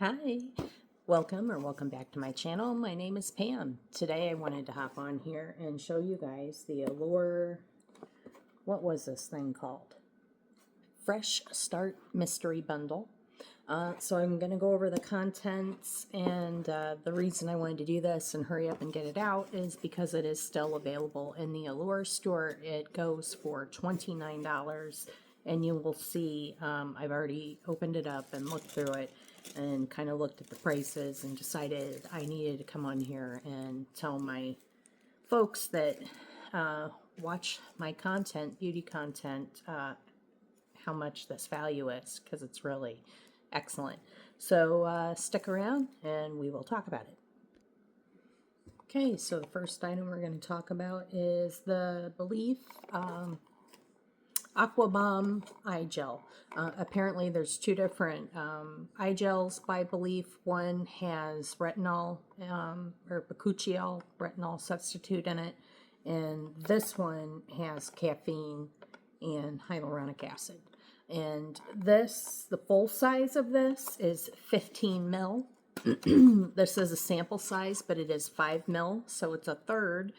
Hi, welcome back to my channel. My name is Pam. Today I wanted to hop on here and show you guys the Allure, what was this thing called? Fresh Start Mystery Bundle. So I'm going to go over the contents, and the reason I wanted to do this and hurry up and get it out is because it is still available in the Allure store. It goes for $29, and you will see I've already opened it up and looked through it and kind of looked at the prices and decided I needed to come on here and tell my folks that watch my content, beauty content, how much this value is, because it's really excellent. So stick around and we will talk about it. Okay, so the first item we're going to talk about is the Belief Aqua Bomb Eye Gel. Apparently there's two different eye gels by Belief. One has retinol or bakuchiol retinol substitute in it, and this one has caffeine and hyaluronic acid. And this, the full size of this is 15 mil. This is a sample size, but it is 5 mil, so it's a third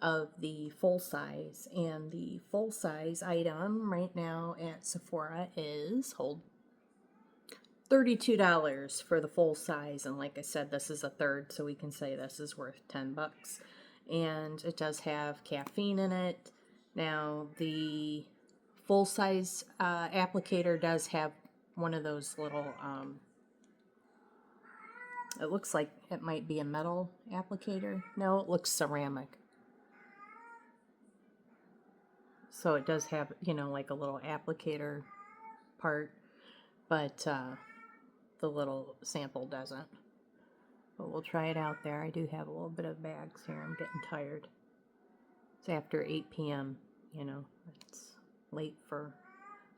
of the full size. And the full size item right now at Sephora is, $32 for the full size. And like I said, this is a third, so we can say this is worth 10 bucks. And it does have caffeine in it. Now, the full size applicator does have one of those little, it looks like it might be a metal applicator. No, it looks ceramic. So it does have, you know, like a little applicator part, but the little sample doesn't. But we'll try it out there. I do have a little bit of bags here. I'm getting tired. It's after 8 p.m., you know, it's late for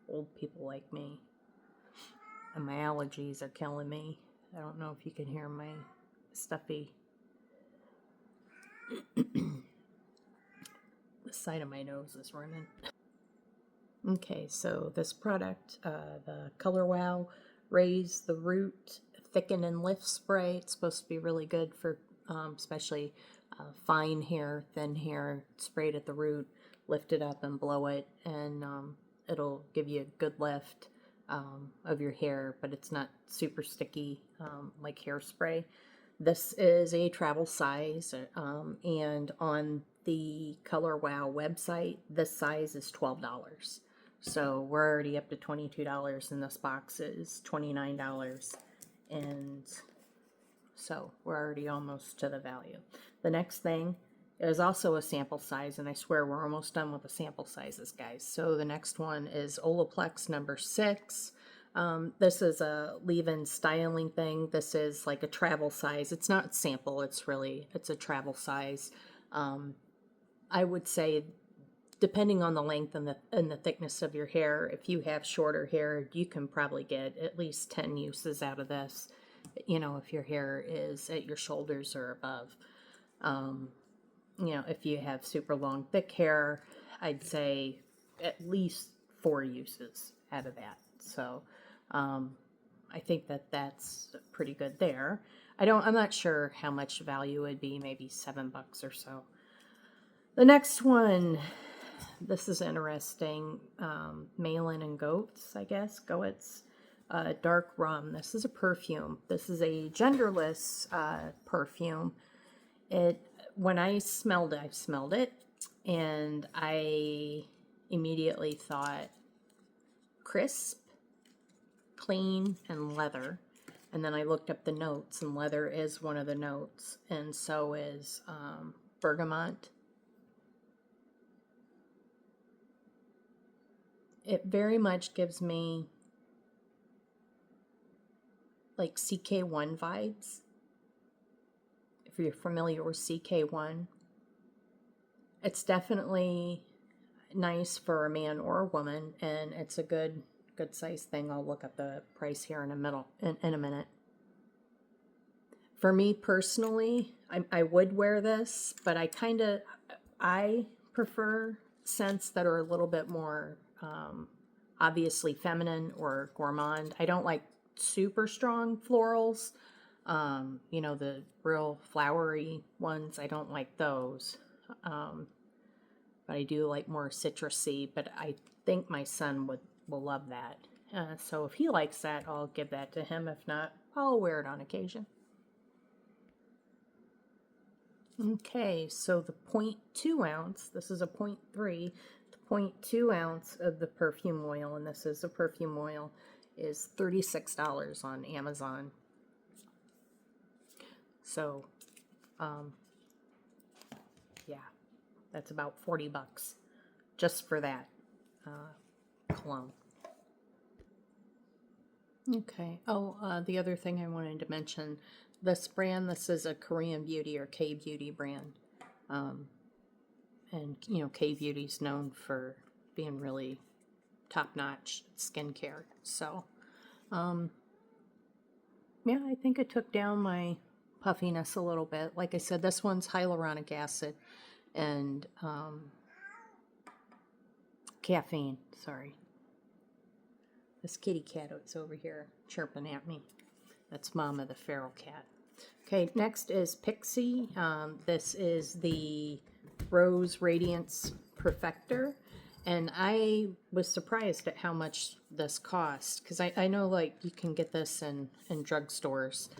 old people like me. And my allergies are killing me. I don't know if you can hear my stuffy. The side of my nose is running. Okay, so this product, the Color Wow Raise the Root Thicken and Lift Spray. It's supposed to be really good for especially fine hair, thin hair, sprayed at the root, lift it up and blow it, and it'll give you a good lift of your hair, but it's not super sticky like hairspray. This is a travel size, and on the Color Wow website, this size is $12. So we're already up to $22, and this box is $29. And so we're already almost to the value. The next thing is also a sample size, and I swear we're almost done with the sample sizes, guys. So the next one is Olaplex number 6. This is a leave-in styling thing. This is like a travel size. It's not sample, it's a travel size. I would say, depending on the length and the thickness of your hair, if you have shorter hair, you can probably get at least 10 uses out of this, you know, if your hair is at your shoulders or above. You know, if you have super long, thick hair, I'd say at least 4 uses out of that. So I think that's pretty good there. I'm not sure how much value it would be, maybe $7 or so. The next one, this is interesting. Malin and Goats, I guess. Goats. Dark Rum. This is a perfume. This is a genderless perfume. When I smelled it, and I immediately thought crisp, clean, and leather. And then I looked up the notes, and leather is one of the notes, and so is bergamot. It very much gives me like CK1 vibes. If you're familiar with CK1, it's definitely nice for a man or a woman, and it's a good size thing. I'll look up the price here in a minute. For me personally, I would wear this, but I prefer scents that are a little bit more obviously feminine or gourmand. I don't like super strong florals. You know, the real flowery ones, I don't like those. But I do like more citrusy, but I think my son will love that. So if he likes that, I'll give that to him. If not, I'll wear it on occasion. Okay, so the 0.2 ounce, this is a 0.3, the 0.2 ounce of the perfume oil, and this is a perfume oil, is $36 on Amazon. So, yeah, that's about 40 bucks just for that cologne. Okay. Oh, the other thing I wanted to mention, this brand, this is a Korean beauty or K-beauty brand. And, you know, K-beauty's known for being really top-notch skincare. So, yeah, I think it took down my puffiness a little bit. Like I said, this one's hyaluronic acid and caffeine. Sorry. This kitty cat is over here chirping at me. That's Mama, the feral cat. Okay, next is Pixie. This is the Rose Radiance Perfector. And I was surprised at how much this cost. Because I know, like, you can get this in drugstores.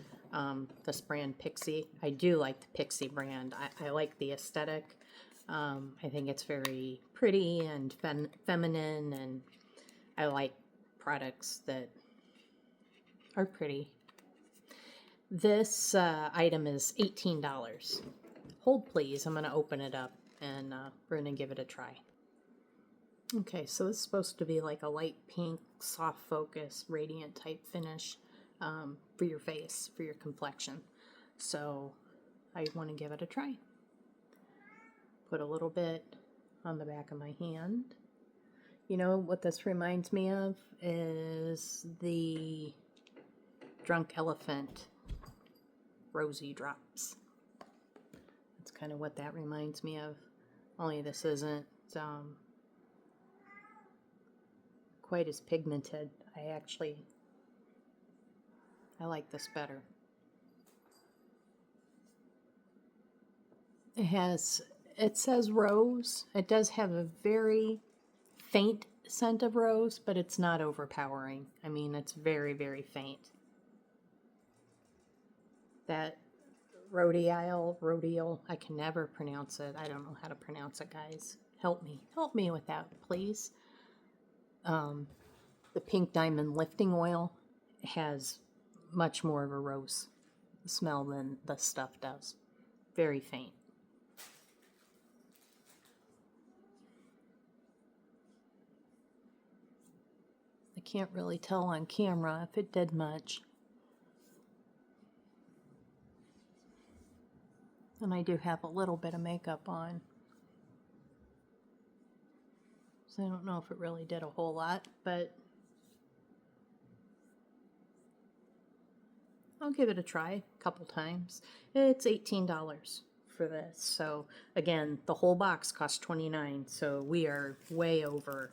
This brand, Pixie. I do like the Pixie brand. I like the aesthetic. I think it's very pretty and feminine. And I like products that are pretty. This item is $18. Hold please, I'm going to open it up and we're going to give it a try. Okay, so it's supposed to be like a light pink, soft focus, radiant type finish for your face, for your complexion. So I want to give it a try. Put a little bit on the back of my hand. You know what this reminds me of is the Drunk Elephant Rosy Drops. That's kind of what that reminds me of. Only this isn't quite as pigmented. I like this better. It says rose. It does have a very faint scent of rose, but it's not overpowering. I mean, it's very, very faint. That rhodial, I can never pronounce it. I don't know how to pronounce it, guys. Help me with that, please. The Pink Diamond Lifting Oil has much more of a rose smell than this stuff does. Very faint. I can't really tell on camera if it did much. And I do have a little bit of makeup on. So I don't know if it really did a whole lot, but I'll give it a try a couple times. It's $18 for this. So again, the whole box costs $29. So we are way over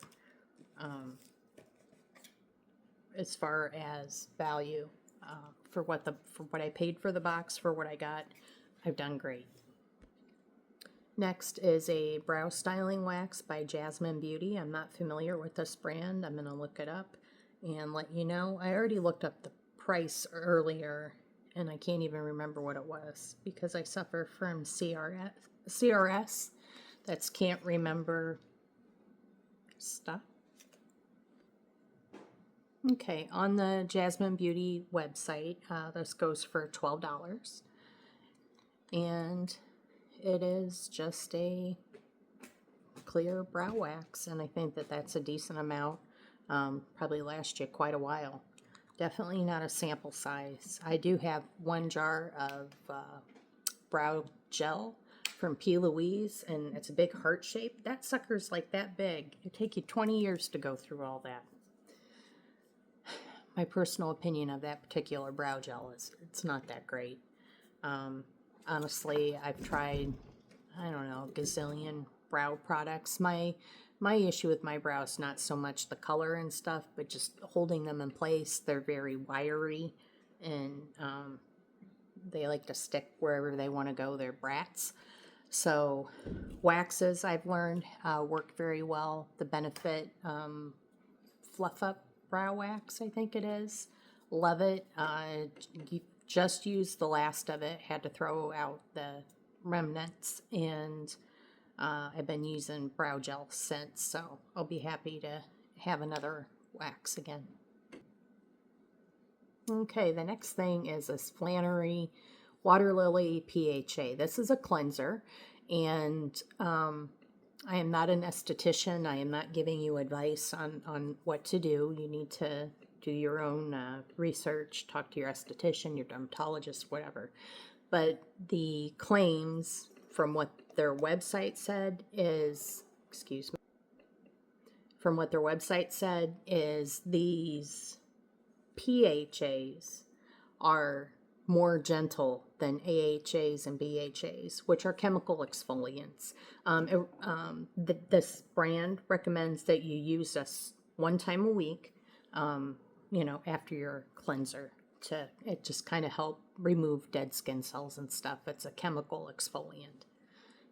as far as value for what I paid for the box, for what I got. I've done great. Next is a brow styling wax by Jasmine Beauty. I'm not familiar with this brand. I'm going to look it up and let you know. I already looked up the price earlier and I can't even remember what it was because I suffer from CRS. That's can't remember stuff. Okay, on the Jasmine Beauty website, this goes for $12. And it is just a clear brow wax, and I think that that's a decent amount. Probably last you quite a while. Definitely not a sample size. I do have one jar of brow gel from P. Louise, and it's a big heart shape. That sucker's like that big. It'd take you 20 years to go through all that. My personal opinion of that particular brow gel is it's not that great. Honestly, I've tried, I don't know, gazillion brow products. My my issue with my brows, not so much the color and stuff, but just holding them in place. They're very wiry, and they like to stick wherever they want to go. They're brats. So waxes, I've learned, work very well. The Benefit Fluff Up Brow Wax, I think it is. Love it. Just used the last of it. Had to throw out the remnants, and I've been using brow gel since, so I'll be happy to have another wax again. Okay, the next thing is this Flannery Water Lily PHA. This is a cleanser, and I am not an esthetician. I am not giving you advice on what to do. You need to do your own research, talk to your esthetician, your dermatologist, whatever. But the claims from what their website said is, excuse me, from what their website said is these PHAs are more gentle than AHAs and BHAs, which are chemical exfoliants. This brand recommends that you use this one time a week, after your cleanser. It just kind of help remove dead skin cells and stuff. It's a chemical exfoliant.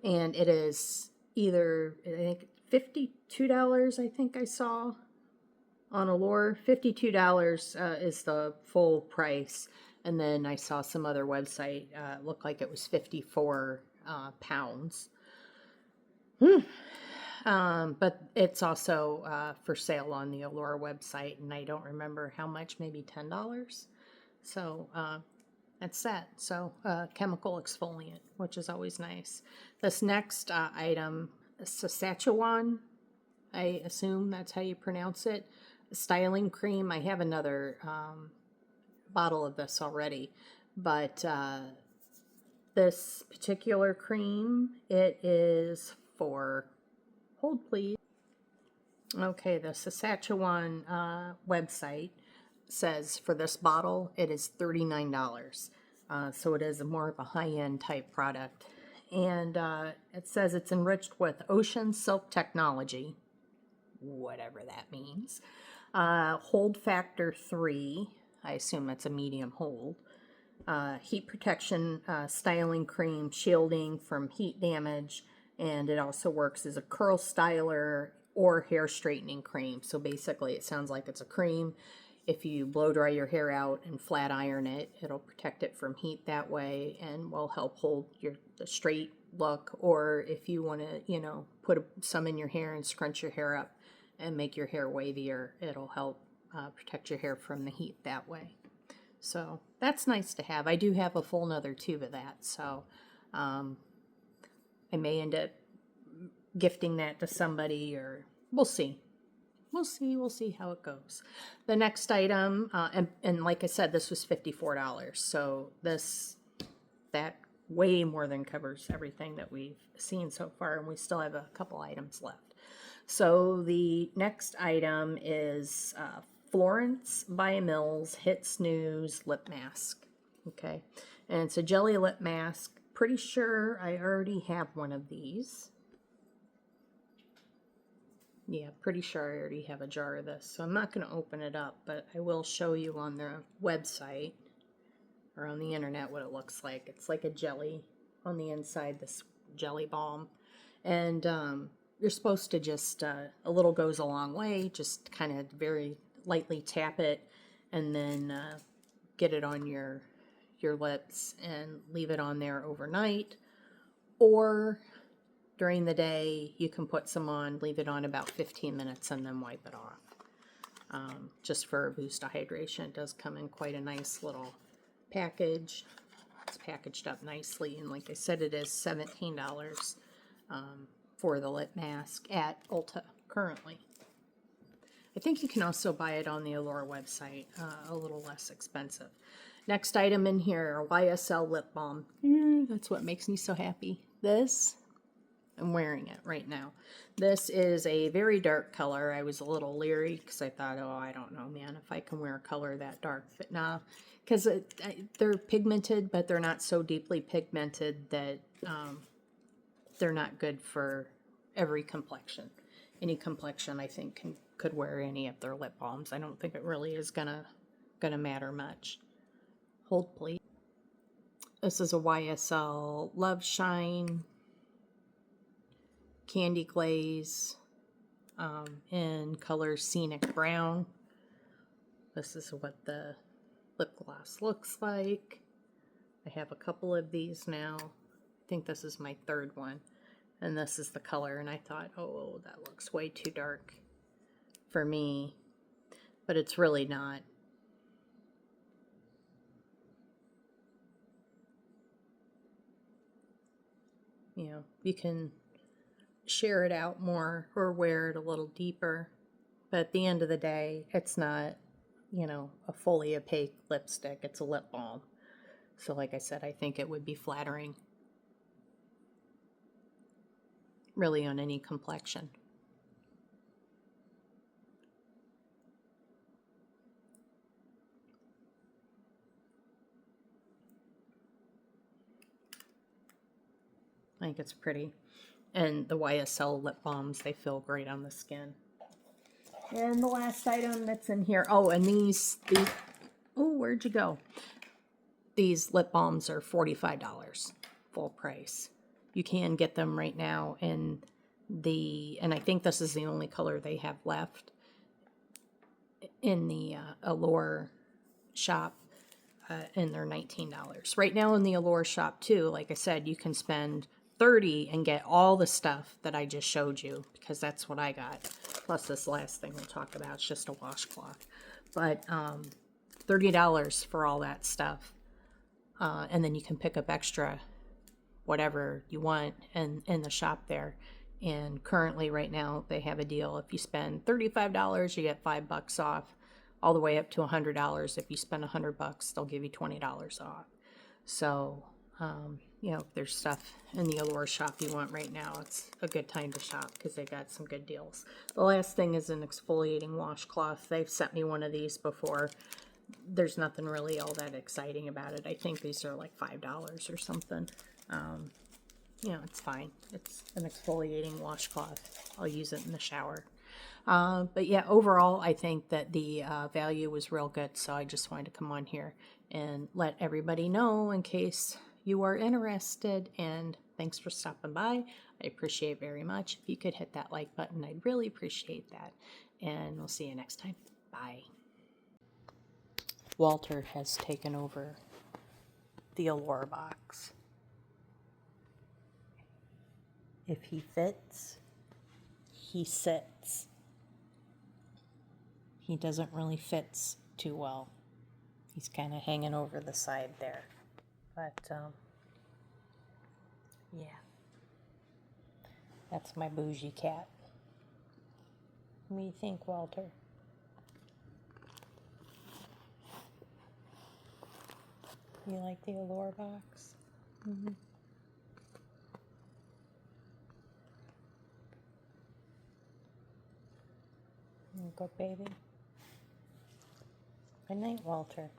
And it is either, I think, $52, I think I saw on Allure. $52 is the full price. And then I saw some other website, looked like it was 54 pounds. But it's also for sale on the Allure website, and I don't remember how much, maybe $10. So that's that. So chemical exfoliant, which is always nice. This next item, Saskatchewan, I assume that's how you pronounce it, styling cream. I have another bottle of this already, but this particular cream, it is for, hold please. Okay, the Saskatchewan website says for this bottle it is $39. So it is more of a high-end type product. And it says it's enriched with ocean silk technology, whatever that means. Hold factor 3, I assume it's a medium hold. Heat protection styling cream, shielding from heat damage, and it also works as a curl styler or hair straightening cream. So basically it sounds like it's a cream. If you blow dry your hair out and flat iron it, it'll protect it from heat that way and will help hold the straight look. Or if you want to, put some in your hair and scrunch your hair up and make your hair wavier, it'll help protect your hair from the heat that way. So that's nice to have. I do have a full another tube of that, so I may end up gifting that to somebody, or we'll see. We'll see how it goes. The next item, and like I said, this was $54. So that way more than covers everything that we've seen so far, and we still have a couple items left. So the next item is Florence by Mills Hit Snooze Lip Mask. Okay, and it's a jelly lip mask. Pretty sure I already have one of these. Yeah, pretty sure I already have a jar of this, so I'm not going to open it up, but I will show you on the website or on the internet what it looks like. It's like a jelly on the inside, this jelly balm, and you're supposed to just, a little goes a long way, just kind of very lightly tap it, and then get it on your lips and leave it on there overnight, or during the day, you can put some on, leave it on about 15 minutes, and then wipe it off. Just for a boost of hydration. It does come in quite a nice little package. It's packaged up nicely, and like I said, it is $17 for the lip mask at Ulta currently. I think you can also buy it on the Allure website, a little less expensive. Next item in here, YSL lip balm. That's what makes me so happy. This, I'm wearing it right now. This is a very dark color. I was a little leery because I thought, oh, I don't know, man, if I can wear a color that dark. But nah, because they're pigmented, but they're not so deeply pigmented that they're not good for every complexion. any complexion, I think, could wear any of their lip balms. I don't think it really is gonna matter much. Hold please. This is a YSL Love Shine Candy Glaze in color Scenic Brown. This is what the lip gloss looks like. I have a couple of these now. I think this is my third one. And this is the color, and I thought, oh, that looks way too dark for me. But it's really not. You know, you can share it out more or wear it a little deeper. But at the end of the day, it's not, you know, a fully opaque lipstick. It's a lip balm. So like I said, I think it would be flattering really on any complexion. I think it's pretty. And the YSL lip balms, they feel great on the skin. And the last item that's in here, oh, and these oh, where'd you go? These lip balms are $45 full price. You can get them right now in and I think this is the only color they have left in the Allure shop, and they're $19. Right now in the Allure shop too, like I said, you can spend $30 and get all the stuff that I just showed you, because that's what I got. Plus this last thing we'll talk about, it's just a washcloth. But $30 for all that stuff. And then you can pick up extra whatever you want in the shop there. And currently right now they have a deal. If you spend $35, you get $5 off, all the way up to $100. If you spend $100, they'll give you $20 off. So, you know, if there's stuff in the Allure shop you want right now, it's a good time to shop because they got some good deals. The last thing is an exfoliating washcloth. They've sent me one of these before. There's nothing really all that exciting about it. I think these are like $5 or something. You know, it's fine. It's an exfoliating washcloth. I'll use it in the shower. But yeah, overall, I think that the value was real good. So I just wanted to come on here and let everybody know in case you are interested. And thanks for stopping by. I appreciate it very much. If you could hit that like button, I'd really appreciate that. And we'll see you next time. Bye. Walter has taken over the Allure box. If he fits, he sits. He doesn't really fit too well. He's kind of hanging over the side there. But, yeah. That's my bougie cat. What do you think, Walter? You like the Allure box? Mm-hmm. Good baby. Good night, Walter.